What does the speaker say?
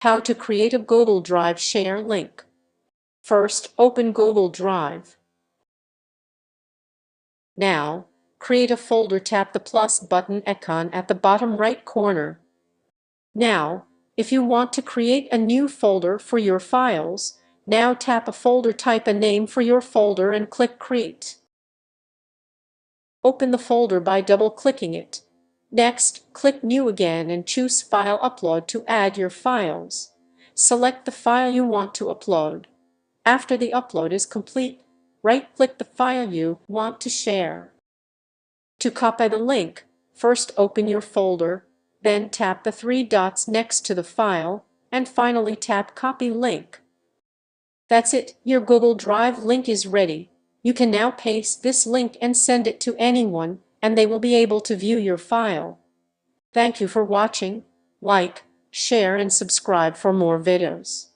How to create a Google Drive share link. First, open Google Drive. Now, create a folder. Tap the plus button icon at the bottom right corner. Now, if you want to create a new folder for your files, now tap a folder, type a name for your folder and click Create. Open the folder by double-clicking it. Next, click New again and choose File Upload to add your files. Select the file you want to upload. After the upload is complete, right-click the file you want to share. To copy the link, first open your folder, then tap the three dots next to the file, and finally tap Copy Link. That's it, your Google Drive link is ready. You can now paste this link and send it to anyone, and they will be able to view your file. Thank you for watching. Like, share, and subscribe for more videos.